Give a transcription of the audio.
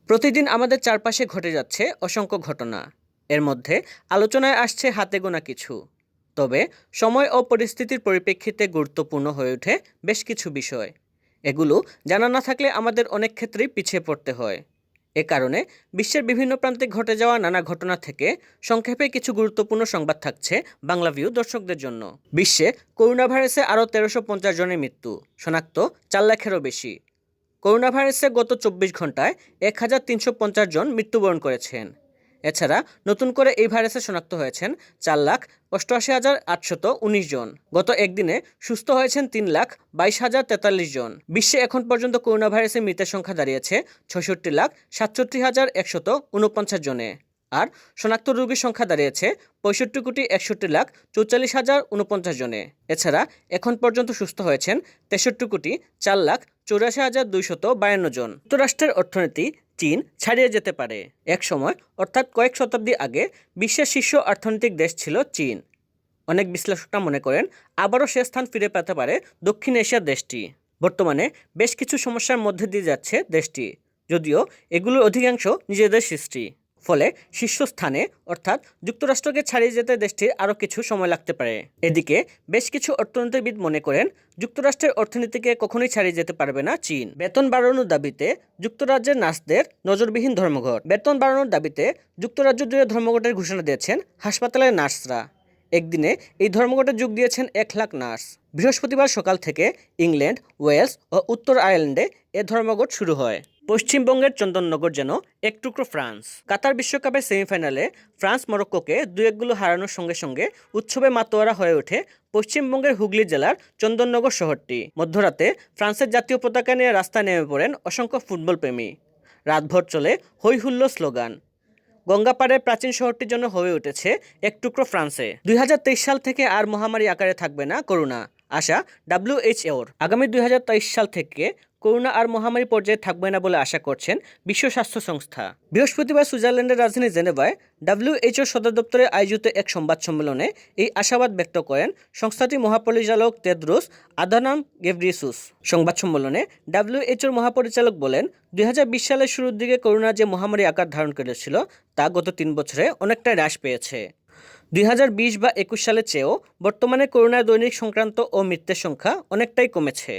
প্রতিদিন আমাদের চারপাশে ঘটে যাচ্ছে অসংখ্য ঘটনা। এর মধ্যে আলোচনায় আসছে হাতে গোনা কিছু। তবে সময় ও পরিস্থিতির পরিপ্রেক্ষিতে গুরুত্বপূর্ণ হয়ে ওঠে বেশ কিছু বিষয়। এগুলো জানা না থাকলে আমাদের অনেক ক্ষেত্রেই পিছিয়ে পড়তে হয়। এ কারণে বিশ্বের বিভিন্ন প্রান্তে ঘটে যাওয়া নানা ঘটনা থেকে সংক্ষেপে কিছু গুরুত্বপূর্ণ সংবাদ থাকছে বাংলাভিউ দর্শকদের জন্য। বিশ্বে করোনা ভাইরাসে আরও ১৩৫০ জনের মৃত্যু, শনাক্ত ৪ লাখেরও বেশি। করোনা ভাইরাসে গত ২৪ ঘন্টায় ১,৩৫০ জন মৃত্যুবরণ করেছেন। এছাড়া নতুন করে এই ভাইরাসে শনাক্ত হয়েছেন ৪,৮৮,৮১৯ জন। গত একদিনে সুস্থ হয়েছেন ৩,২২,০৪৩ জন। বিশ্বে এখন পর্যন্ত করোনা ভাইরাসে মৃতের সংখ্যা দাঁড়িয়েছে ৬৭,৬৭,১৪৯ জনে। আর শনাক্ত রোগীর সংখ্যা দাঁড়িয়েছে ৬৫,৬১,৪৪,০৪৯ জনে। এছাড়া এখন পর্যন্ত সুস্থ হয়েছেন ৬৩,৪,৮৪,২৫২ জন। যুক্তরাষ্ট্রের অর্থনীতি চীন ছাড়িয়ে যেতে পারে। এক সময় অর্থাৎ কয়েক শতাব্দী আগে বিশ্বের শীর্ষ অর্থনৈতিক দেশ ছিল চীন। অনেক বিশ্লেষকরা মনে করেন আবারও সে স্থান ফিরে পেতে পারে দক্ষিণ এশিয়ার দেশটি। বর্তমানে বেশ কিছু সমস্যার মধ্যে দিয়ে যাচ্ছে দেশটি, যদিও এগুলোর অধিকাংশ নিজেদের সৃষ্টি। ফলে শীর্ষস্থানে অর্থাৎ যুক্তরাষ্ট্রকে ছাড়িয়ে যেতে দেশটির আরও কিছু সময় লাগতে পারে। এদিকে বেশ কিছু অর্থনীতিবিদ মনে করেন যুক্তরাষ্ট্রের অর্থনীতিকে কখনোই ছাড়িয়ে যেতে পারবে না চীন। বেতন বাড়ানোর দাবিতে যুক্তরাজ্যের নার্সদের নজরবিহীন ধর্মঘট। বেতন বাড়ানোর দাবিতে যুক্তরাজ্য জুড়ে ধর্মঘটের ঘোষণা দিয়েছেন হাসপাতালের নার্সরা। একদিনে এই ধর্মঘটে যোগ দিয়েছেন ১,০০,০০০ নার্স। বৃহস্পতিবার সকাল থেকে ইংল্যান্ড, ওয়েলস ও উত্তর আয়ারল্যান্ডে এ ধর্মঘট শুরু হয়। পশ্চিমবঙ্গের চন্দননগর যেন এক টুকরো ফ্রান্স। কাতার বিশ্বকাপের সেমিফাইনালে ফ্রান্স মরক্কোকে ২-১ গোলে হারানোর সঙ্গে সঙ্গে উৎসবে মাতোয়ারা হয়ে ওঠে পশ্চিমবঙ্গের হুগলি জেলার চন্দননগর শহরটি। মধ্যরাতে ফ্রান্সের জাতীয় পতাকা নিয়ে রাস্তায় নেমে পড়েন অসংখ্য ফুটবল প্রেমী। রাতভর চলে হৈ হুল্লোড় স্লোগান। গঙ্গাপাড়ের প্রাচীন শহরটির জন্য হয়ে উঠেছে এক টুকরো ফ্রান্সে। ২০২৩ সাল থেকে আর মহামারী আকারে থাকবে না করোনা, আশা WHO-র। আগামী ২০২৩ সাল থেকে করোনা আর মহামারী পর্যায়ে থাকবে না বলে আশা করছেন বিশ্ব স্বাস্থ্য সংস্থা। বৃহস্পতিবার সুইজারল্যান্ডের রাজধানী জেনেভায় WHO সদর দপ্তরে আয়োজিত এক সংবাদ সম্মেলনে এই আশাবাদ ব্যক্ত করেন সংস্থাটির মহাপরিচালক তেদ্রোস আধানম গেব্রিয়েসুস। সংবাদ সম্মেলনে WHO মহাপরিচালক বলেন, ২০২০ সালের শুরুর দিকে করোনা যে মহামারী আকার ধারণ করেছিল তা গত ৩ বছরে অনেকটাই হ্রাস পেয়েছে। ২০২০ বা ২১ সালের চেয়েও বর্তমানে করোনার দৈনিক সংক্রান্ত ও মৃত্যুর সংখ্যা অনেকটাই কমেছে।